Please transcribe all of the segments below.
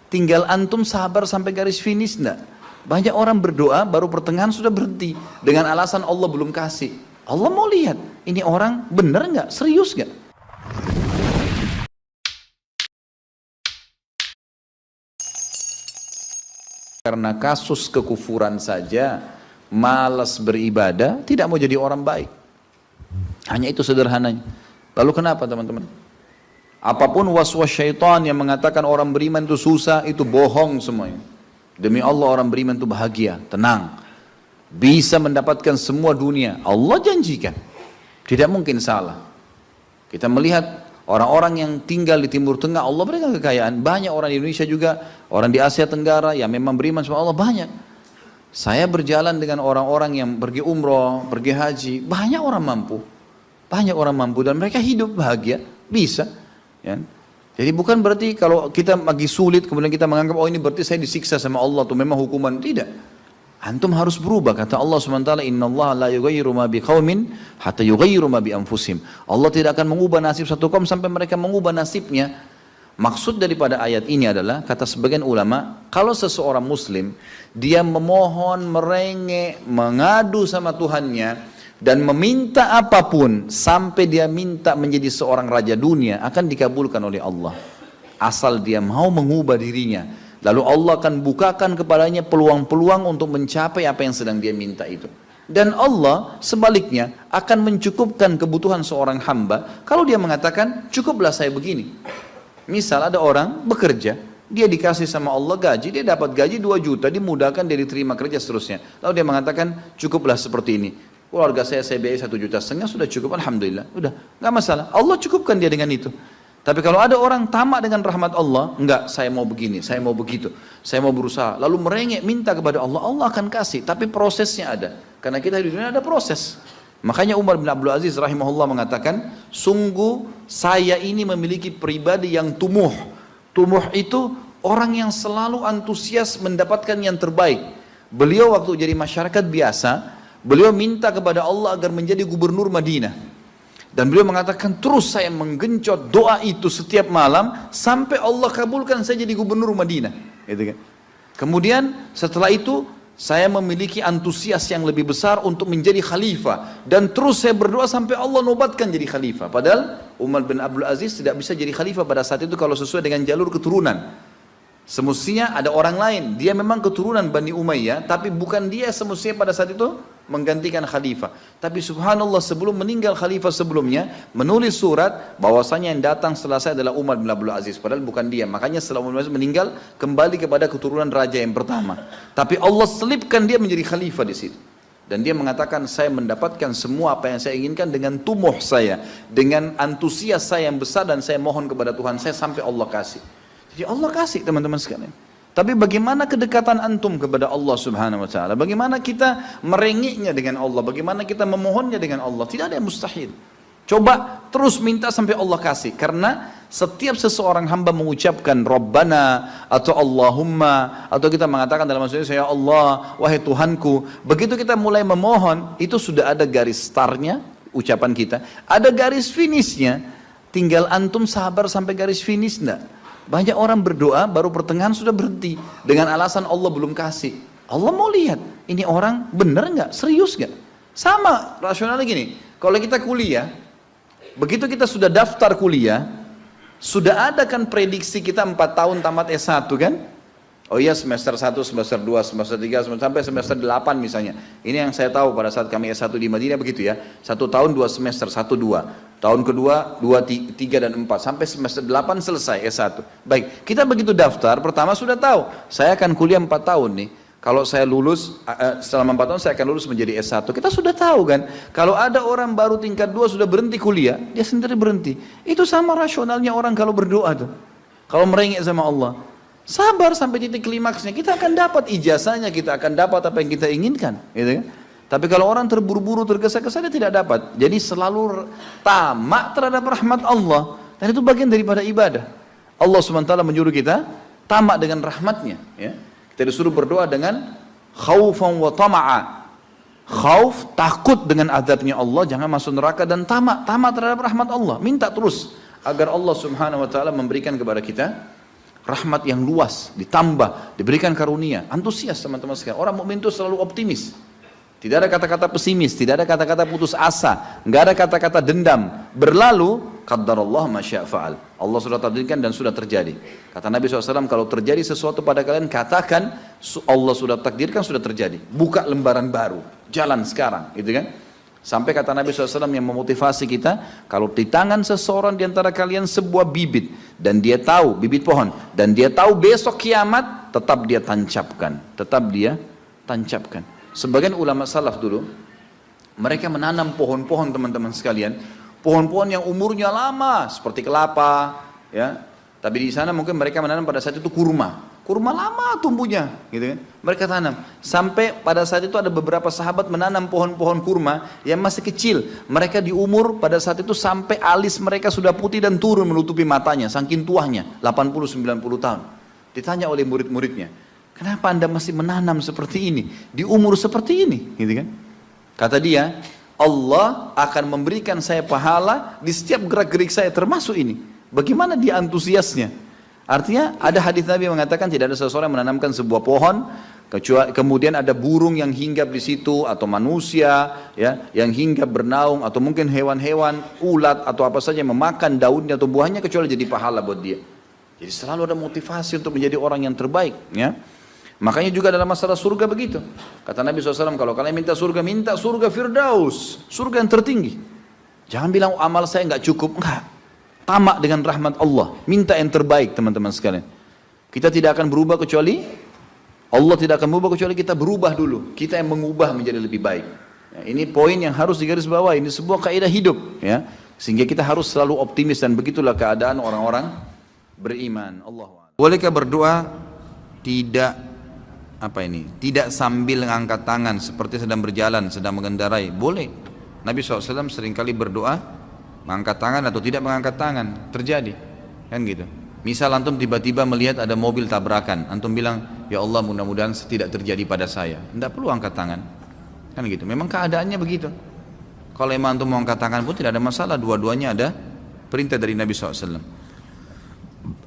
tinggal antum sabar sampai garis finish enggak? Banyak orang berdoa baru pertengahan sudah berhenti dengan alasan Allah belum kasih. Allah mau lihat ini orang benar nggak, serius nggak? Karena kasus kekufuran saja, malas beribadah, tidak mau jadi orang baik. Hanya itu sederhananya. Lalu kenapa teman-teman? Apapun waswas syaitan yang mengatakan orang beriman itu susah, itu bohong semuanya. Demi Allah orang beriman itu bahagia, tenang. Bisa mendapatkan semua dunia. Allah janjikan. Tidak mungkin salah. Kita melihat orang-orang yang tinggal di Timur Tengah, Allah berikan kekayaan. Banyak orang di Indonesia juga, orang di Asia Tenggara yang memang beriman sama Allah banyak. Saya berjalan dengan orang-orang yang pergi umroh, pergi haji, banyak orang mampu. Banyak orang mampu dan mereka hidup bahagia, bisa. Ya. Jadi bukan berarti kalau kita lagi sulit kemudian kita menganggap oh ini berarti saya disiksa sama Allah atau memang hukuman, tidak. Antum harus berubah, kata Allah SWT, innallaha la yughayyiru ma biqaumin hatta yughayyiru ma bi anfusihim. Allah tidak akan mengubah nasib satu kaum sampai mereka mengubah nasibnya. Maksud daripada ayat ini adalah, kata sebagian ulama, kalau seseorang muslim dia memohon, merengek, mengadu sama Tuhannya dan meminta apapun sampai dia minta menjadi seorang raja dunia, akan dikabulkan oleh Allah asal dia mau mengubah dirinya. Lalu Allah akan bukakan kepadanya peluang-peluang untuk mencapai apa yang sedang dia minta itu. Dan Allah sebaliknya akan mencukupkan kebutuhan seorang hamba kalau dia mengatakan cukuplah saya begini. Misal ada orang bekerja, dia dikasih sama Allah gaji, dia dapat gaji 2 juta, dimudahkan dia diterima kerja seterusnya. Lalu dia mengatakan cukuplah seperti ini. Keluarga saya biayai 1,5 juta, sudah cukup, alhamdulillah. Udah, nggak masalah. Allah cukupkan dia dengan itu. Tapi kalau ada orang tamak dengan rahmat Allah, enggak, saya mau begini, saya mau begitu, saya mau berusaha, lalu merengek minta kepada Allah, Allah akan kasih, tapi prosesnya ada. Karena kita di dunia ada proses. Makanya Umar bin Abdul Aziz rahimahullah mengatakan, sungguh saya ini memiliki pribadi yang tumuh. Tumuh itu orang yang selalu antusias mendapatkan yang terbaik. Beliau waktu jadi masyarakat biasa, beliau minta kepada Allah agar menjadi gubernur Madinah. Dan beliau mengatakan terus saya menggencot doa itu setiap malam sampai Allah kabulkan saya jadi gubernur Madinah. Gitu kan. Kemudian setelah itu saya memiliki antusias yang lebih besar untuk menjadi khalifah. Dan terus saya berdoa sampai Allah nobatkan jadi khalifah. Padahal Umar bin Abdul Aziz tidak bisa jadi khalifah pada saat itu kalau sesuai dengan jalur keturunan. Semestinya ada orang lain. Dia memang keturunan Bani Umayyah, tapi bukan dia semestinya pada saat itu menggantikan khalifah. Tapi subhanallah sebelum meninggal khalifah sebelumnya menulis surat bahwasanya yang datang setelah saya adalah Umar bin Abdul Aziz, padahal bukan dia. Makanya setelah Umar bin Abdul Aziz meninggal kembali kepada keturunan raja yang pertama. Tapi Allah selipkan dia menjadi khalifah di situ. Dan dia mengatakan saya mendapatkan semua apa yang saya inginkan dengan tumuh saya, dengan antusias saya yang besar, dan saya mohon kepada Tuhan saya sampai Allah kasih. Jadi Allah kasih teman-teman sekalian. Tapi bagaimana kedekatan antum kepada Allah subhanahu wa ta'ala? Bagaimana kita merengeknya dengan Allah? Bagaimana kita memohonnya dengan Allah? Tidak ada yang mustahil. Coba terus minta sampai Allah kasih. Karena setiap seseorang hamba mengucapkan Rabbana atau Allahumma, atau kita mengatakan dalam maksudnya ya Allah, wahai Tuhanku. Begitu kita mulai memohon, itu sudah ada garis startnya ucapan kita. Ada garis finishnya. Tinggal antum sabar sampai garis finish enggak? Banyak orang berdoa baru pertengahan sudah berhenti dengan alasan Allah belum kasih. Allah mau lihat ini orang benar nggak, serius nggak. Sama rasionalnya gini, kalau kita kuliah, begitu kita sudah daftar kuliah, sudah ada kan prediksi kita 4 tahun tamat S1 kan? Oh iya, semester 1, semester 2, semester 3, sampai semester 8 misalnya. Ini yang saya tahu pada saat kami S1 di Madinah begitu ya. 1 tahun 2 semester, 1, 2. Tahun kedua 2, 3 dan 4 sampai semester 8 selesai S1. Baik, kita begitu daftar pertama sudah tahu saya akan kuliah 4 tahun nih. Kalau saya lulus selama 4 tahun saya akan lulus menjadi S1. Kita sudah tahu kan. Kalau ada orang baru tingkat 2 sudah berhenti kuliah, dia sendiri berhenti. Itu sama rasionalnya orang kalau berdoa tuh. Kalau merengek sama Allah, sabar sampai titik klimaksnya, kita akan dapat ijazahnya, kita akan dapat apa yang kita inginkan, gitu kan? Tapi kalau orang terburu-buru, tergesa-gesa, dia tidak dapat. Jadi selalu tamak terhadap rahmat Allah. Dan itu bagian daripada ibadah. Allah SWT menyuruh kita tamak dengan rahmatnya. Ya. Kita disuruh berdoa dengan khaufan wa tama'a. Khauf, takut dengan azabnya Allah, jangan masuk neraka, dan tamak terhadap rahmat Allah. Minta terus agar Allah SWT memberikan kepada kita rahmat yang luas, ditambah, diberikan karunia, antusias teman-teman sekalian. Orang mukmin itu selalu optimis. Tidak ada kata-kata pesimis, tidak ada kata-kata putus asa, nggak ada kata-kata dendam. Berlalu, qaddarallah ma syaa fa'al. Allah sudah takdirkan dan sudah terjadi. Kata Nabi SAW, kalau terjadi sesuatu pada kalian, katakan Allah sudah takdirkan, sudah terjadi. Buka lembaran baru, jalan sekarang, gitu kan? Sampai kata Nabi SAW yang memotivasi kita, kalau di tangan seseorang di antara kalian sebuah bibit, dan dia tahu, bibit pohon, dan dia tahu besok kiamat, tetap dia tancapkan, tetap dia tancapkan. Sebagian ulama salaf dulu, mereka menanam pohon-pohon teman-teman sekalian, pohon-pohon yang umurnya lama, seperti kelapa, ya. Tapi di sana mungkin mereka menanam pada saat itu kurma lama tumbuhnya, gitu kan. Mereka tanam, sampai pada saat itu ada beberapa sahabat menanam pohon-pohon kurma yang masih kecil. Mereka di umur pada saat itu sampai alis mereka sudah putih dan turun menutupi matanya, saking tuanya, 80-90 tahun. Ditanya oleh murid-muridnya, kenapa anda masih menanam seperti ini, di umur seperti ini, gitu kan? Kata dia, Allah akan memberikan saya pahala di setiap gerak-gerik saya, termasuk ini. Bagaimana dia antusiasnya? Artinya ada hadis Nabi yang mengatakan tidak ada seseorang yang menanamkan sebuah pohon, kemudian ada burung yang hinggap di situ, atau manusia ya, yang hinggap bernaung, atau mungkin hewan-hewan, ulat atau apa saja yang memakan daunnya atau buahnya, kecuali jadi pahala buat dia. Jadi selalu ada motivasi untuk menjadi orang yang terbaik, ya. Makanya juga dalam masalah surga begitu. Kata Nabi SAW, kalau kalian minta surga Firdaus, surga yang tertinggi. Jangan bilang amal saya nggak cukup, enggak. Tamak dengan rahmat Allah, minta yang terbaik teman-teman sekalian. Kita tidak akan berubah kecuali, Allah tidak akan berubah kecuali kita berubah dulu. Kita yang mengubah menjadi lebih baik. Ya, ini poin yang harus digarisbawahi, ini sebuah kaidah hidup, ya. Sehingga kita harus selalu optimis, dan begitulah keadaan orang-orang beriman. Allah. Bolehkah berdoa tidak sambil mengangkat tangan seperti sedang berjalan, sedang mengendarai? Boleh. Nabi SAW seringkali berdoa mengangkat tangan atau tidak mengangkat tangan, terjadi, kan gitu. Misal antum tiba-tiba melihat ada mobil tabrakan, antum bilang, ya Allah mudah-mudahan tidak terjadi pada saya. Tidak perlu angkat tangan, kan gitu. Memang keadaannya begitu. Kalau emang antum mau angkat tangan pun tidak ada masalah, dua-duanya ada perintah dari Nabi SAW.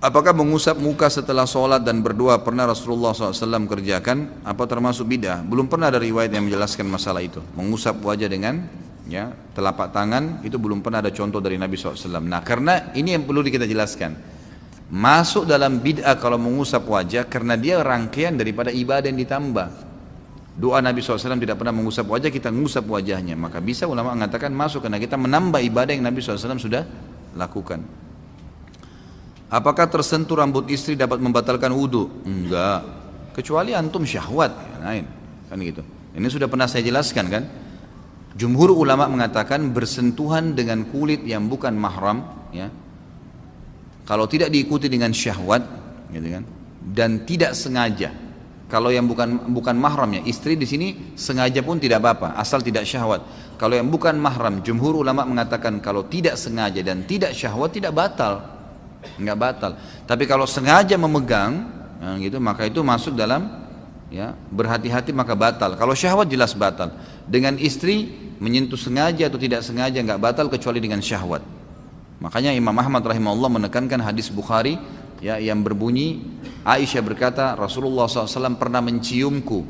Apakah mengusap muka setelah sholat dan berdoa pernah Rasulullah SAW kerjakan? Apa termasuk bid'ah? Belum pernah ada riwayat yang menjelaskan masalah itu. Mengusap wajah dengan telapak tangan, itu belum pernah ada contoh dari Nabi SAW. Nah, karena ini yang perlu kita jelaskan. Masuk dalam bid'ah kalau mengusap wajah, karena dia rangkaian daripada ibadah yang ditambah. Doa Nabi SAW tidak pernah mengusap wajah, kita mengusap wajahnya. Maka bisa ulama mengatakan masuk, karena kita menambah ibadah yang Nabi SAW sudah lakukan. Apakah tersentuh rambut istri dapat membatalkan wudhu? Enggak, kecuali antum syahwat, lain, kan gitu. Ini sudah pernah saya jelaskan, kan. Jumhur ulama mengatakan bersentuhan dengan kulit yang bukan mahram, ya, kalau tidak diikuti dengan syahwat, gitu kan, dan tidak sengaja. Kalau yang bukan mahram, ya, istri di sini sengaja pun tidak apa-apa, asal tidak syahwat. Kalau yang bukan mahram, jumhur ulama mengatakan kalau tidak sengaja dan tidak syahwat tidak batal, nggak batal. Tapi kalau sengaja memegang, ya, gitu, maka itu masuk dalam, ya, berhati-hati maka batal. Kalau syahwat jelas batal. Dengan istri menyentuh sengaja atau tidak sengaja nggak batal kecuali dengan syahwat. Makanya Imam Ahmad rahimahullah menekankan hadis Bukhari, ya, yang berbunyi Aisyah berkata Rasulullah SAW pernah menciumku,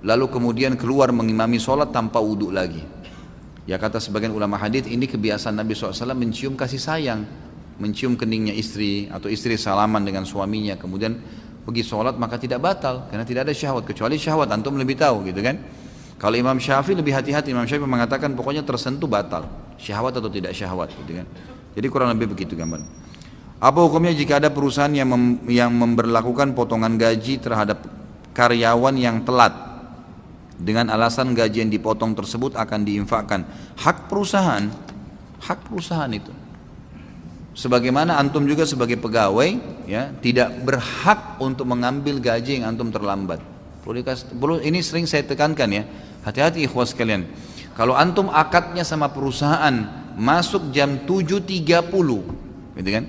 lalu kemudian keluar mengimami sholat tanpa wudhu lagi. Ya, kata sebagian ulama hadis, ini kebiasaan Nabi SAW mencium kasih sayang, mencium keningnya istri, atau istri salaman dengan suaminya kemudian pergi sholat, maka tidak batal karena tidak ada syahwat. Kecuali syahwat, antum lebih tahu, gitu kan. Kalau Imam Syafi'i lebih hati-hati. Imam Syafi'i mengatakan pokoknya tersentuh batal, syahwat atau tidak syahwat, gitu kan. Jadi kurang lebih begitu gambar. Apa hukumnya jika ada perusahaan yang memberlakukan potongan gaji terhadap karyawan yang telat dengan alasan gaji yang dipotong tersebut akan diinfakkan? Hak perusahaan itu. Sebagaimana antum juga sebagai pegawai, ya, tidak berhak untuk mengambil gaji yang antum terlambat. Ini sering saya tekankan, ya, hati-hati ikhwas sekalian. Kalau antum akadnya sama perusahaan masuk jam 7.30, gitu kan,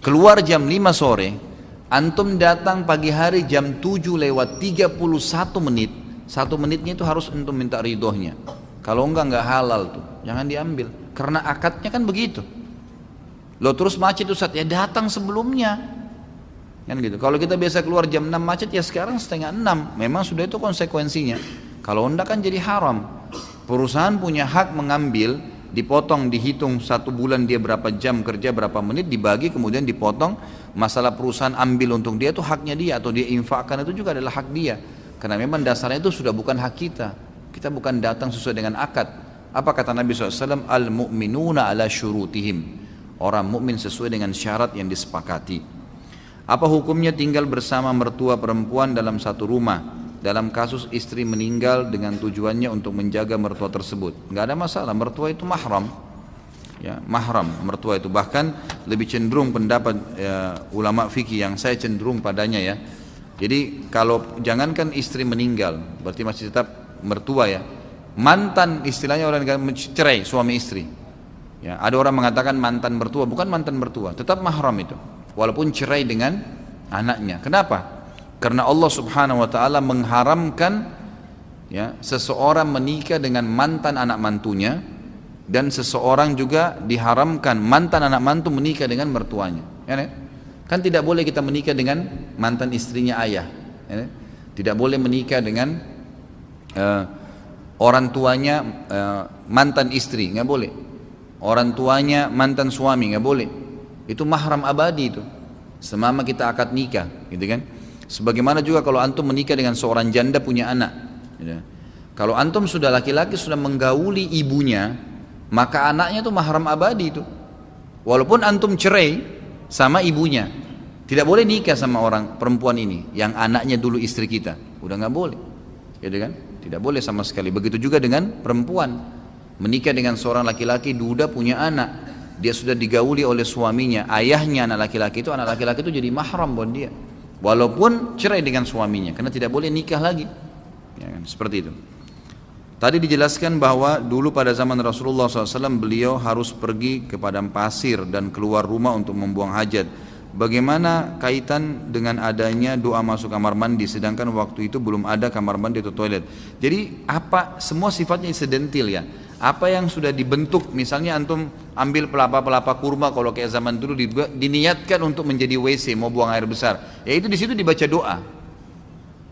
keluar jam 5 sore, antum datang pagi hari jam 7:31, 1 menitnya itu harus antum minta ridhonya. Kalau enggak halal tuh, jangan diambil, karena akadnya kan begitu. Lo terus macet Ustaz, ya datang sebelumnya. Kan gitu. Kalau kita biasa keluar jam 6 macet, ya sekarang setengah 6. Memang sudah itu konsekuensinya. Kalau enggak kan jadi haram. Perusahaan punya hak mengambil, dipotong, dihitung 1 bulan dia berapa jam kerja, berapa menit, dibagi kemudian dipotong. Masalah perusahaan ambil untuk dia itu haknya dia, atau dia infakkan itu juga adalah hak dia. Karena memang dasarnya itu sudah bukan hak kita. Kita bukan datang sesuai dengan akad. Apa kata Nabi SAW? Al-mu'minuna ala syurutihim. Orang mukmin sesuai dengan syarat yang disepakati. Apa hukumnya tinggal bersama mertua perempuan dalam satu rumah dalam kasus istri meninggal dengan tujuannya untuk menjaga mertua tersebut? Nggak ada masalah, mertua itu mahram, ya, mahram mertua itu. Bahkan lebih cenderung pendapat ulama fikih yang saya cenderung padanya, ya. Jadi kalau jangankan istri meninggal, berarti masih tetap mertua, ya. Mantan, istilahnya orang cerai suami istri, ya. Ada orang mengatakan mantan mertua, bukan mantan mertua, tetap mahram itu. Walaupun cerai dengan anaknya. Kenapa? Karena Allah Subhanahu wa taala mengharamkan, ya, seseorang menikah dengan mantan anak mantunya, dan seseorang juga diharamkan mantan anak mantu menikah dengan mertuanya. Ya, kan tidak boleh kita menikah dengan mantan istrinya ayah. Ya, tidak boleh menikah dengan orang tuanya mantan istri, nggak boleh. Orang tuanya mantan suami, nggak boleh. Itu mahram abadi itu, selama kita akad nikah, gitu kan. Sebagaimana juga kalau antum menikah dengan seorang janda punya anak, gitu. Kalau antum sudah laki-laki sudah menggauli ibunya, maka anaknya itu mahram abadi itu. Walaupun antum cerai sama ibunya, tidak boleh nikah sama orang perempuan ini yang anaknya dulu istri kita, udah nggak boleh, gitu kan. Tidak boleh sama sekali. Begitu juga dengan perempuan menikah dengan seorang laki-laki, duda punya anak, dia sudah digauli oleh suaminya, ayahnya anak laki-laki itu jadi mahram buat dia, walaupun cerai dengan suaminya, karena tidak boleh nikah lagi, ya kan? Seperti itu. Tadi dijelaskan bahwa dulu pada zaman Rasulullah SAW beliau harus pergi ke padang pasir dan keluar rumah untuk membuang hajat. Bagaimana kaitan dengan adanya doa masuk kamar mandi, sedangkan waktu itu belum ada kamar mandi atau toilet? Jadi apa, semua sifatnya insidental, ya. Apa yang sudah dibentuk, misalnya antum ambil pelapa kurma, kalau kayak zaman dulu diniatkan untuk menjadi WC, mau buang air besar, ya itu di situ dibaca doa.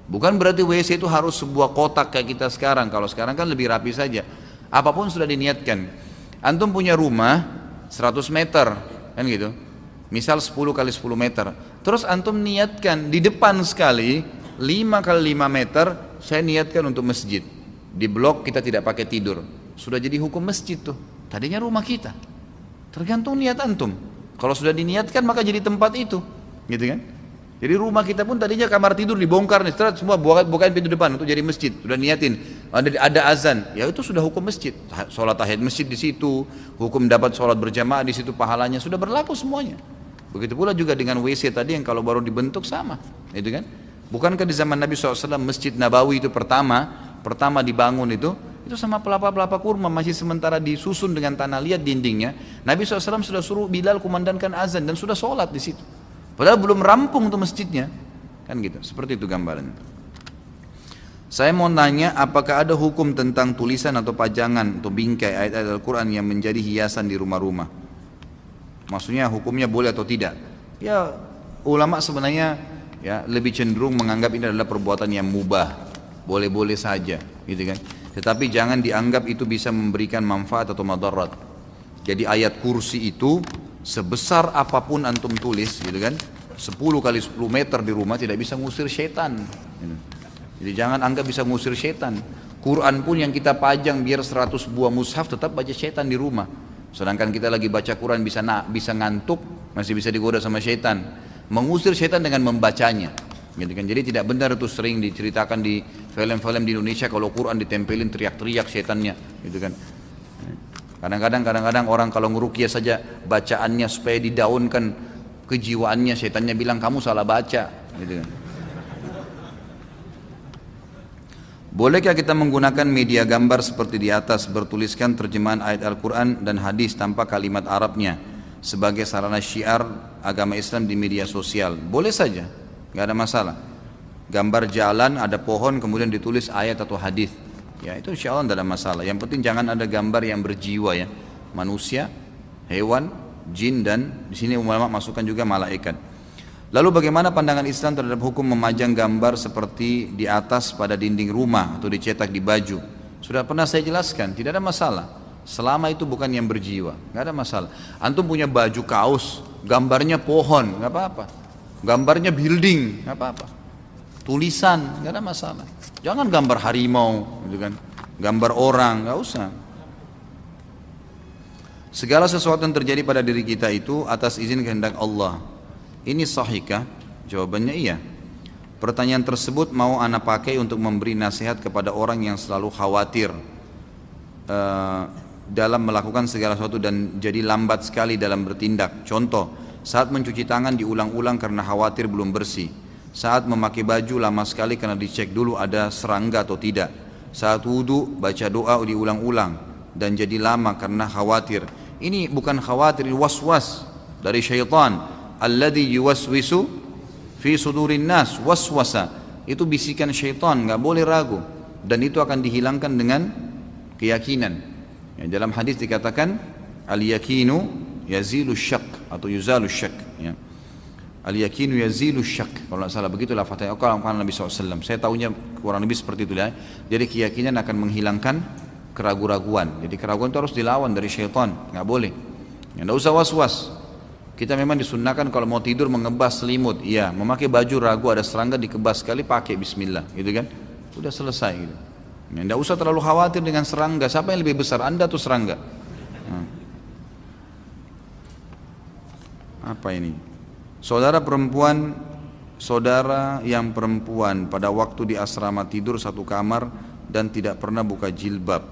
Bukan berarti WC itu harus sebuah kotak kayak kita sekarang. Kalau sekarang kan lebih rapi saja. Apapun sudah diniatkan. Antum punya rumah 100 meter, kan gitu. Misal 10 kali 10 meter. Terus antum niatkan di depan sekali 5 kali 5 meter, saya niatkan untuk masjid. Di blok kita tidak pakai tidur. Sudah jadi hukum masjid tuh. Tadinya rumah kita. Tergantung niat antum. Kalau sudah diniatkan maka jadi tempat itu, gitu kan? Jadi rumah kita pun tadinya kamar tidur dibongkar nih, semua bukain pintu depan untuk jadi masjid. Sudah niatin, ada azan, ya itu sudah hukum masjid. Sholat tahiyat masjid di situ, hukum dapat sholat berjamaah di situ, pahalanya sudah berlaku semuanya. Begitu pula juga dengan WC tadi yang kalau baru dibentuk sama, gitu kan? Bukankah di zaman Nabi SAW Masjid Nabawi itu pertama dibangun itu sama pelapa kurma masih sementara disusun dengan tanah liat dindingnya. Nabi SAW sudah suruh Bilal kumandangkan azan dan sudah sholat di situ. Padahal belum rampung tuh masjidnya, kan gitu. Seperti itu gambarannya. Saya mau nanya, apakah ada hukum tentang tulisan atau pajangan atau bingkai ayat-ayat Al-Quran yang menjadi hiasan di rumah-rumah? Maksudnya hukumnya boleh atau tidak? Ya ulama sebenarnya ya lebih cenderung menganggap ini adalah perbuatan yang mubah, boleh-boleh saja, gitu kan. Tetapi jangan dianggap itu bisa memberikan manfaat atau madarat. Jadi ayat kursi itu sebesar apapun antum tulis, gitu kan, 10 kali 10 meter di rumah tidak bisa ngusir setan, gitu. Jadi jangan anggap bisa ngusir setan. Quran pun yang kita pajang biar 100 buah mushaf tetap baca setan di rumah. Sedangkan kita lagi baca Quran bisa ngantuk, masih bisa digoda sama setan. Mengusir setan dengan membacanya, gitu kan. Jadi tidak benar itu sering diceritakan di film-film di Indonesia kalau Quran ditempelin teriak-teriak setannya, gitu kan. Kadang-kadang orang kalau ngeruqyah saja bacaannya supaya didaunkan kejiwaannya, setannya bilang kamu salah baca, gitu kan. Bolehkah kita menggunakan media gambar seperti di atas bertuliskan terjemahan ayat Al-Quran dan hadis tanpa kalimat Arabnya sebagai sarana syiar agama Islam di media sosial? Boleh saja, nggak ada masalah. Gambar jalan, ada pohon, kemudian ditulis ayat atau hadis. Ya itu insya Allah tidak ada masalah. Yang penting jangan ada gambar yang berjiwa, ya, manusia, hewan, jin, dan di sini ulama masukkan juga malaikat. Lalu bagaimana pandangan Islam terhadap hukum memajang gambar seperti di atas pada dinding rumah atau dicetak di baju? Sudah pernah saya jelaskan, tidak ada masalah. Selama itu bukan yang berjiwa, nggak ada masalah. Antum punya baju kaos, gambarnya pohon, nggak apa-apa. Gambarnya building, nggak apa-apa. Tulisan, nggak ada masalah. Jangan gambar harimau, gitu kan? Gambar orang, nggak usah. Segala sesuatu yang terjadi pada diri kita itu atas izin kehendak Allah. Ini sahihkah? Jawabannya iya. Pertanyaan tersebut mau ana pakai untuk memberi nasihat kepada orang yang selalu khawatir dalam melakukan segala sesuatu dan jadi lambat sekali dalam bertindak. Contoh, saat mencuci tangan diulang-ulang karena khawatir belum bersih. Saat memakai baju lama sekali karena dicek dulu ada serangga atau tidak. Saat wudu baca doa diulang-ulang dan jadi lama karena khawatir. Ini bukan khawatir, ini was-was dari syaitan. Alladhi yuwaswisu fi sudurin nas, waswasa. Itu bisikan syaitan, nggak boleh ragu. Dan itu akan dihilangkan dengan keyakinan. Ya, dalam hadis dikatakan al-yakinu yazilu syak atau yuzalu syak. Ya. Al-yakinu yazilu syak. Kalau tidak salah begitulah fatihah kalau Nabi SAW. Saya tahunya kurang lebih seperti itu ya. Jadi keyakinan akan menghilangkan keraguan-raguan. Jadi keraguan itu harus dilawan dari syaitan, nggak boleh. Ya, nggak usah was-was. Kita memang disunnahkan kalau mau tidur mengebas selimut, iya. Memakai baju ragu ada serangga dikebas sekali pakai Bismillah, gitu kan? Udah selesai gitu. Ya, tidak usah terlalu khawatir dengan serangga. Siapa yang lebih besar, Anda atau serangga? Nah. Apa ini? Saudara yang perempuan pada waktu di asrama tidur satu kamar dan tidak pernah buka jilbab.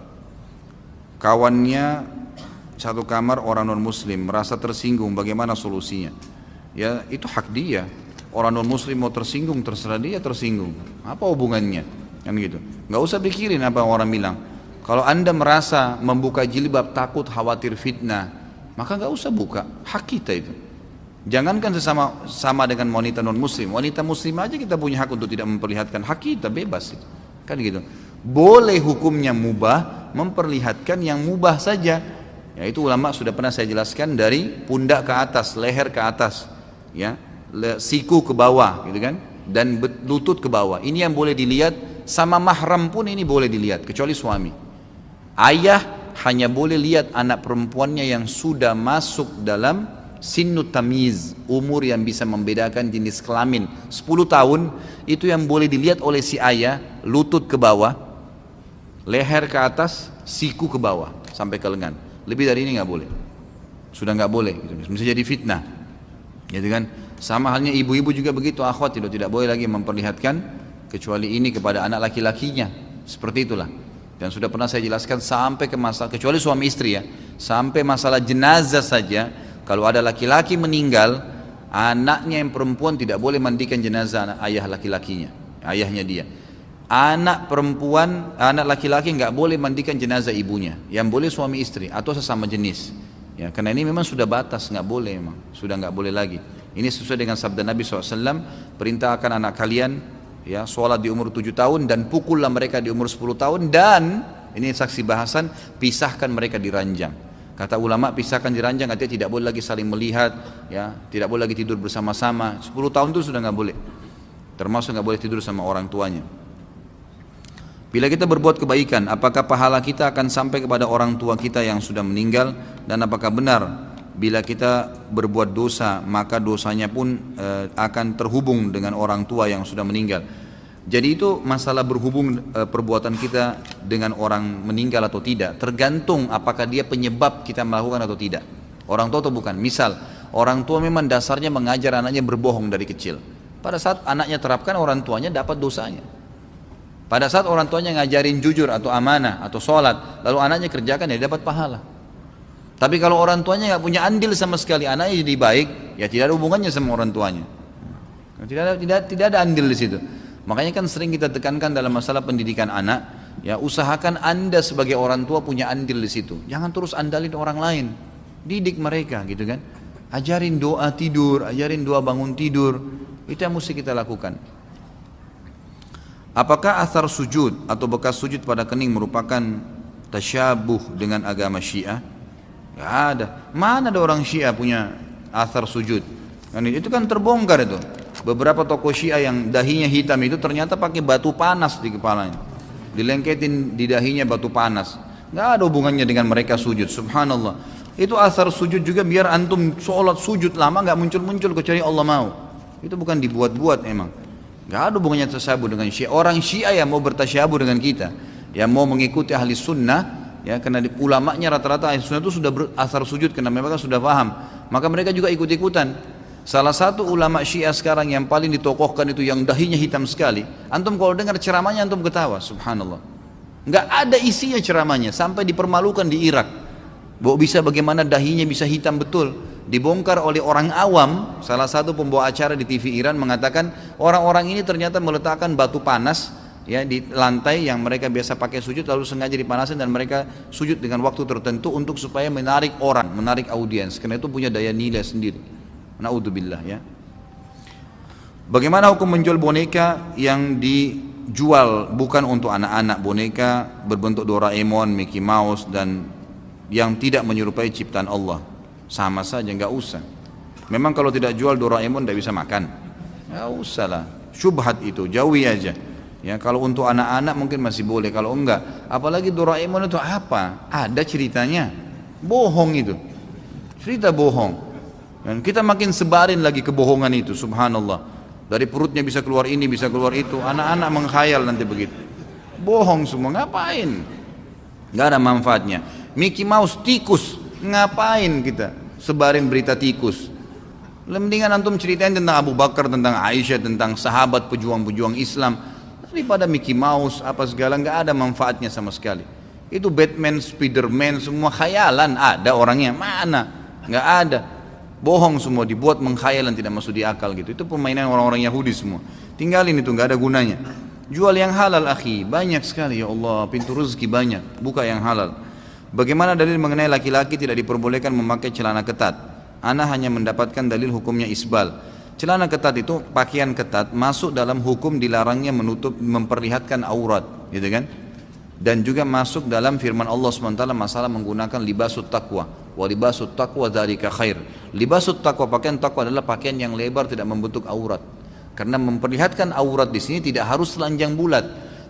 Kawannya satu kamar orang non muslim merasa tersinggung, bagaimana solusinya? Ya itu hak dia. Orang non muslim mau tersinggung terserah dia tersinggung. Apa hubungannya? Kan gitu. Nggak usah pikirin apa orang bilang. Kalau anda merasa membuka jilbab takut khawatir fitnah, maka nggak usah buka. Hak kita itu. Jangankan sama dengan wanita non muslim. Wanita muslim aja kita punya hak untuk tidak memperlihatkan, hak kita bebas itu. Kan gitu. Boleh hukumnya mubah memperlihatkan yang mubah saja. Ya itu ulama sudah pernah saya jelaskan dari pundak ke atas, leher ke atas, ya, siku ke bawah, gitu kan, dan lutut ke bawah. Ini yang boleh dilihat, sama mahram pun ini boleh dilihat, kecuali suami. Ayah hanya boleh lihat anak perempuannya yang sudah masuk dalam sinnut tamiz, umur yang bisa membedakan jenis kelamin. 10 tahun itu yang boleh dilihat oleh si ayah, lutut ke bawah, leher ke atas, siku ke bawah sampai ke lengan. Lebih dari ini nggak boleh, sudah nggak boleh, gitu. Bisa jadi fitnah, gitu kan? Sama halnya ibu-ibu juga begitu, akhwat tidak boleh lagi memperlihatkan kecuali ini kepada anak laki-lakinya, seperti itulah. Dan sudah pernah saya jelaskan sampai ke masalah kecuali suami istri ya, sampai masalah jenazah saja, kalau ada laki-laki meninggal, anaknya yang perempuan tidak boleh mandikan jenazah ayah laki-lakinya, ayahnya dia. Anak perempuan, anak laki-laki nggak boleh mandikan jenazah ibunya. Yang boleh suami istri atau sesama jenis. Ya, karena ini memang sudah batas, nggak boleh memang, sudah nggak boleh lagi. Ini sesuai dengan sabda Nabi SAW, perintahkan anak kalian, ya, sholat di umur 7 tahun dan pukullah mereka di umur 10 tahun dan ini saksi bahasan, pisahkan mereka di ranjang. Kata ulama pisahkan di ranjang artinya tidak boleh lagi saling melihat, ya, tidak boleh lagi tidur bersama-sama. 10 tahun itu sudah nggak boleh. Termasuk nggak boleh tidur sama orang tuanya. Bila kita berbuat kebaikan, apakah pahala kita akan sampai kepada orang tua kita yang sudah meninggal? Dan apakah benar bila kita berbuat dosa, maka dosanya pun akan terhubung dengan orang tua yang sudah meninggal? Jadi itu masalah berhubung perbuatan kita dengan orang meninggal atau tidak, tergantung apakah dia penyebab kita melakukan atau tidak. Orang tua atau bukan. Misal, orang tua memang dasarnya mengajar anaknya berbohong dari kecil. Pada saat anaknya terapkan, orang tuanya dapat dosanya. Pada saat orang tuanya ngajarin jujur atau amanah atau sholat, lalu anaknya kerjakan, dia dapat pahala. Tapi kalau orang tuanya nggak punya andil sama sekali, anaknya jadi baik, ya tidak ada hubungannya sama orang tuanya. Tidak ada andil di situ. Makanya kan sering kita tekankan dalam masalah pendidikan anak, ya usahakan anda sebagai orang tua punya andil di situ. Jangan terus andalin orang lain, didik mereka gitu kan. Ajarin doa tidur, ajarin doa bangun tidur, itu yang mesti kita lakukan. Apakah athar sujud atau bekas sujud pada kening merupakan tasyabuh dengan agama Syiah? Gak ada. Mana ada orang Syiah punya athar sujud? Itu kan terbongkar itu. Beberapa tokoh Syiah yang dahinya hitam itu ternyata pakai batu panas di kepalanya. Dilengketin di dahinya batu panas. Nggak ada hubungannya dengan mereka sujud. Subhanallah. Itu asar sujud juga biar antum sholat sujud lama nggak muncul-muncul kecuali Allah mau. Itu bukan dibuat-buat emang. Nggak ada hubungannya tasyabuh dengan Syiah. Orang Syiah yang mau bertasyabuh dengan kita, yang mau mengikuti ahli sunnah, ya karena ulamanya rata-rata ahli sunnah itu sudah asar sujud karena mereka sudah paham. Maka mereka juga ikut-ikutan. Salah satu ulama Syiah sekarang yang paling ditokohkan itu yang dahinya hitam sekali. Antum kalau dengar ceramahnya antum ketawa, subhanallah. Nggak ada isinya ceramahnya, sampai dipermalukan di Irak. Bisa bagaimana dahinya bisa hitam betul. Dibongkar oleh orang awam. Salah satu pembawa acara di TV Iran mengatakan orang-orang ini ternyata meletakkan batu panas ya di lantai yang mereka biasa pakai sujud, lalu sengaja dipanasin dan mereka sujud dengan waktu tertentu untuk supaya menarik orang, menarik audiens. Karena itu punya daya nilai sendiri. Naudzubillah ya. Bagaimana hukum menjual boneka yang dijual bukan untuk anak-anak, boneka berbentuk Doraemon, Mickey Mouse dan yang tidak menyerupai ciptaan Allah? Sama saja, nggak usah. Memang kalau tidak jual Doraemon tidak bisa makan, nggak usah lah. Syubhat itu jauhi aja. Ya kalau untuk anak-anak mungkin masih boleh, kalau enggak, apalagi Doraemon itu apa? Ada ceritanya, bohong itu, cerita bohong. Dan kita makin sebarin lagi kebohongan itu, subhanallah. Dari perutnya bisa keluar ini, bisa keluar itu. Anak-anak menghayal nanti begitu. Bohong semua, ngapain? Nggak ada manfaatnya. Mickey Mouse tikus, ngapain kita sebarin berita tikus? Mendingan antum ceritain tentang Abu Bakar, tentang Aisyah, tentang sahabat pejuang-pejuang Islam daripada Mickey Mouse apa segala. Nggak ada manfaatnya sama sekali. Itu Batman, Spiderman semua khayalan. Ada orangnya mana? Nggak ada. Bohong semua, dibuat mengkhayalan, tidak masuk di akal gitu. Itu permainan orang-orang Yahudi semua. Tinggalin itu, nggak ada gunanya. Jual yang halal akhi, banyak sekali ya Allah, pintu rezeki banyak. Buka yang halal. Bagaimana dalil mengenai laki-laki tidak diperbolehkan memakai celana ketat? Ana hanya mendapatkan dalil hukumnya isbal. Celana ketat itu pakaian ketat masuk dalam hukum dilarangnya menutup, memperlihatkan aurat, gitu kan? Dan juga masuk dalam firman Allah SWT masalah menggunakan libasut taqwa. Wa libasut taqwa dzalika khair. Libasut taqwa, pakaian taqwa adalah pakaian yang lebar tidak membentuk aurat. Karena memperlihatkan aurat di sini tidak harus telanjang bulat,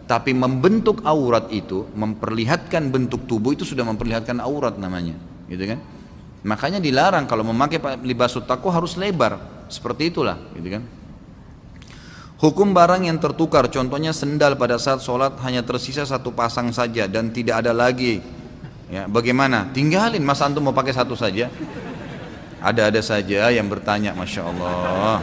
tapi membentuk aurat itu, memperlihatkan bentuk tubuh itu sudah memperlihatkan aurat namanya, gitu kan? Makanya dilarang kalau memakai libasut taqwa harus lebar, seperti itulah, gitu kan? Hukum barang yang tertukar, contohnya sendal pada saat sholat hanya tersisa satu pasang saja dan tidak ada lagi. Ya, bagaimana? Tinggalin, masa antum mau pakai satu saja? Ada-ada saja yang bertanya, Masya Allah.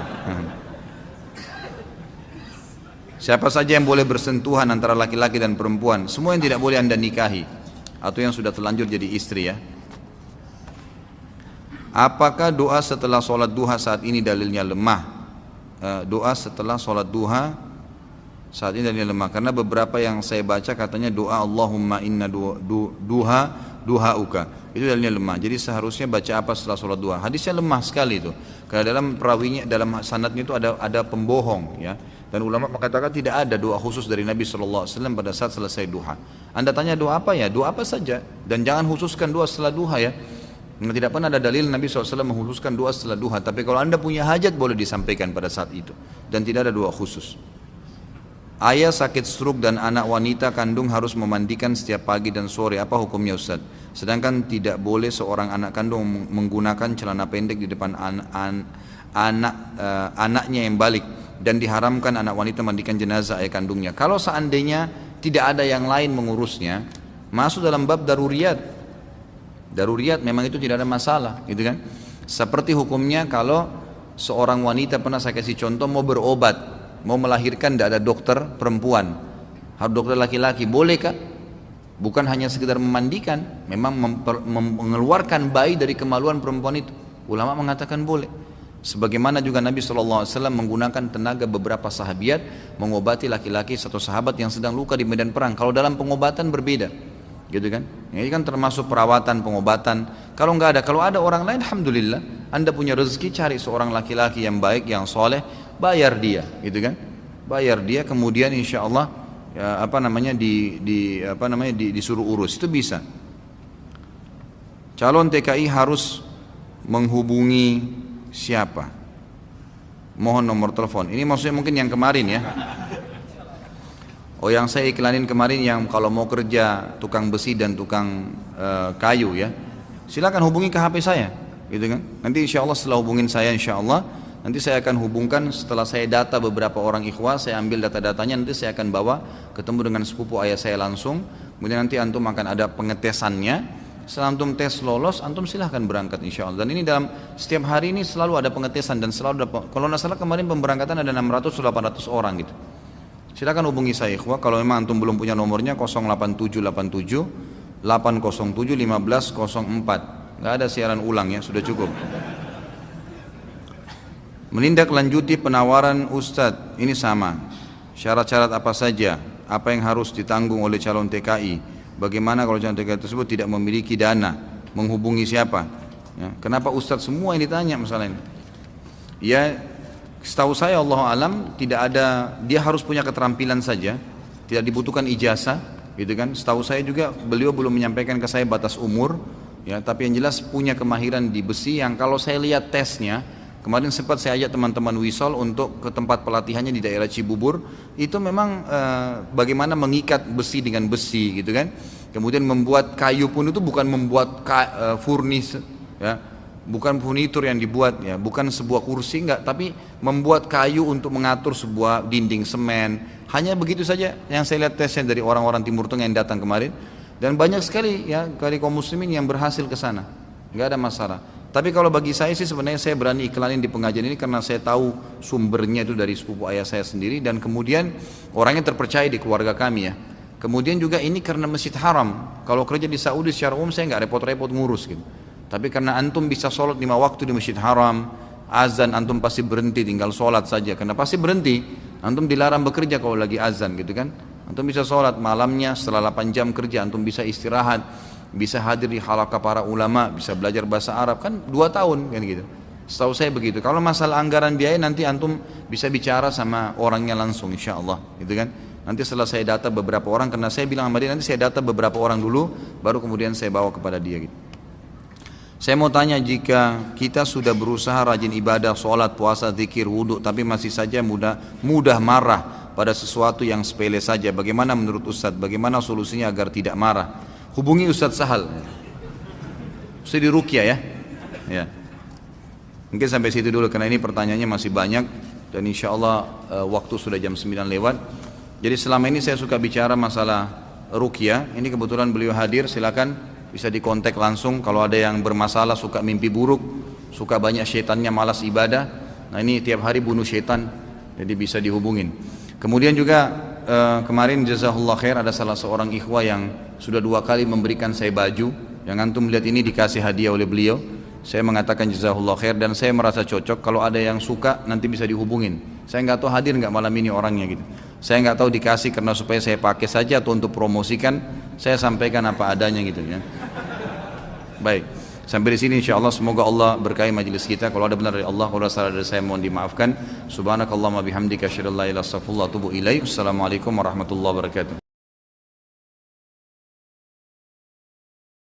Siapa saja yang boleh bersentuhan antara laki-laki dan perempuan? Semua yang tidak boleh anda nikahi atau yang sudah terlanjur jadi istri ya. Apakah doa setelah sholat duha saat ini dalilnya lemah? Doa setelah sholat duha saat ini dalilnya lemah karena beberapa yang saya baca katanya doa Allahumma inna duhauka itu dalilnya lemah. Jadi seharusnya baca apa setelah sholat duha? Hadisnya lemah sekali itu karena dalam perawinya, dalam sanadnya itu ada pembohong ya. Dan ulama mengatakan tidak ada doa khusus dari Nabi SAW pada saat selesai duha. Anda tanya doa apa ya? Doa apa saja dan jangan khususkan doa setelah duha ya. Tidak pernah ada dalil Nabi SAW mengkhususkan doa setelah duha. Tapi kalau anda punya hajat boleh disampaikan pada saat itu. Dan tidak ada doa khusus. Ayah sakit stroke dan anak wanita kandung harus memandikan setiap pagi dan sore. Apa hukumnya Ustaz? Sedangkan tidak boleh seorang anak kandung menggunakan celana pendek di depan anaknya yang balik. Dan diharamkan anak wanita mandikan jenazah ayah kandungnya. Kalau seandainya tidak ada yang lain mengurusnya, masuk dalam bab daruriyat. Daruriyat memang itu tidak ada masalah, gitu kan? Seperti hukumnya kalau seorang wanita, pernah saya kasih contoh, mau berobat, mau melahirkan, tidak ada dokter perempuan, harus dokter laki-laki, bolehkah? Bukan hanya sekedar memandikan, memang mengeluarkan bayi dari kemaluan perempuan itu. Ulama mengatakan boleh. Sebagaimana juga Nabi SAW menggunakan tenaga beberapa sahabiat mengobati laki-laki satu sahabat yang sedang luka di medan perang. Kalau dalam pengobatan berbeda, gitu kan? Ini kan termasuk perawatan, pengobatan. Kalau ada orang lain, alhamdulillah, anda punya rezeki, cari seorang laki-laki yang baik, yang soleh, bayar dia, gitu kan? Bayar dia, kemudian insya Allah ya, disuruh urus, itu bisa. Calon TKI harus menghubungi siapa? Mohon nomor telepon. Ini maksudnya mungkin yang kemarin ya. Oh, yang saya iklanin kemarin yang kalau mau kerja tukang besi dan tukang kayu ya, silakan hubungi ke HP saya, gitu kan? Nanti insya Allah setelah hubungin saya, insya Allah nanti saya akan hubungkan setelah saya data beberapa orang ikhwah, saya ambil data-datanya, nanti saya akan bawa ketemu dengan sepupu ayah saya langsung. Kemudian nanti antum akan ada pengetesannya. Setelah antum tes lolos, antum silahkan berangkat insya Allah. Dan ini dalam setiap hari ini selalu ada pengetesan dan selalu ada, kalau nggak salah kemarin pemberangkatan ada 600-800 orang gitu. Silakan hubungi saya ikhwah, kalau memang antum belum punya nomornya 08787 807 1504. Nggak ada siaran ulang ya, sudah cukup. Menindaklanjuti penawaran Ustadz, ini sama. Syarat-syarat apa saja? Apa yang harus ditanggung oleh calon TKI? Bagaimana kalau calon TKI tersebut tidak memiliki dana? Menghubungi siapa? Ya, kenapa Ustadz semua yang ditanya masalah ini? Ya, setahu saya Allah alam tidak ada, dia harus punya keterampilan saja, tidak dibutuhkan ijazah, gitu kan? Setahu saya juga beliau belum menyampaikan ke saya batas umur, ya. Tapi yang jelas punya kemahiran di besi yang kalau saya lihat tesnya, kemarin sempat saya ajak teman-teman Wisol untuk ke tempat pelatihannya di daerah Cibubur, itu memang bagaimana mengikat besi dengan besi, gitu kan? Kemudian membuat kayu pun itu bukan membuat furnis, ya. Bukan furnitur yang dibuat ya, bukan sebuah kursi enggak, tapi membuat kayu untuk mengatur sebuah dinding semen. Hanya begitu saja yang saya lihat tesnya dari orang-orang Timur Tengah yang datang kemarin, dan banyak sekali ya dari kaum muslimin yang berhasil ke sana, nggak ada masalah. Tapi kalau bagi saya sih sebenarnya saya berani iklanin di pengajian ini karena saya tahu sumbernya itu dari sepupu ayah saya sendiri, dan kemudian orangnya terpercaya di keluarga kami ya. Kemudian juga ini karena Masjid Haram. Kalau kerja di Saudi secara umum saya nggak repot-repot ngurus gitu. Tapi karena antum bisa sholat 5 waktu di Masjid Haram, azan antum pasti berhenti, tinggal sholat saja. Karena pasti berhenti, antum dilarang bekerja kalau lagi azan gitu kan. Antum bisa sholat malamnya setelah 8 jam kerja, antum bisa istirahat, bisa hadir di halaqah para ulama, bisa belajar bahasa Arab, kan 2 tahun kan gitu. Setahu saya begitu. Kalau masalah anggaran biaya nanti antum bisa bicara sama orangnya langsung insya Allah gitu kan. Nanti setelah saya data beberapa orang, karena saya bilang sama dia nanti saya data beberapa orang dulu, baru kemudian saya bawa kepada dia gitu. Saya mau tanya, jika kita sudah berusaha rajin ibadah, sholat, puasa, zikir, wudhu, tapi masih saja mudah marah pada sesuatu yang sepele saja, bagaimana menurut Ustadz? Bagaimana solusinya agar tidak marah? Hubungi Ustadz Sahal, Ustadz di Ruqyah ya. Ya. Mungkin sampai situ dulu karena ini pertanyaannya masih banyak dan insya Allah waktu sudah jam 9 lewat. Jadi selama ini saya suka bicara masalah Ruqyah. Ini kebetulan beliau hadir, silakan. Bisa dikontak langsung kalau ada yang bermasalah, suka mimpi buruk, suka banyak syaitannya, malas ibadah. Nah ini tiap hari bunuh syaitan, jadi bisa dihubungin. Kemudian juga kemarin jazakallah khair ada salah seorang ikhwah yang sudah 2 kali memberikan saya baju. Yang antum lihat ini dikasih hadiah oleh beliau. Saya mengatakan jazakallah khair dan saya merasa cocok. Kalau ada yang suka nanti bisa dihubungin. Saya nggak tahu hadir nggak malam ini orangnya gitu. Saya nggak tahu dikasih karena supaya saya pakai saja atau untuk promosikan. Saya sampaikan apa adanya gitu ya. Baik, sampai di sini insyaallah semoga Allah berkahi majelis kita. Kalau ada benar dari Allah, kalau ada salah dari saya mohon dimaafkan. Subhanakallahumma bihamdika asyhadu an la ilaha illa anta astaghfiruka wa atubu ilaik. Assalamualaikum warahmatullahi wabarakatuh.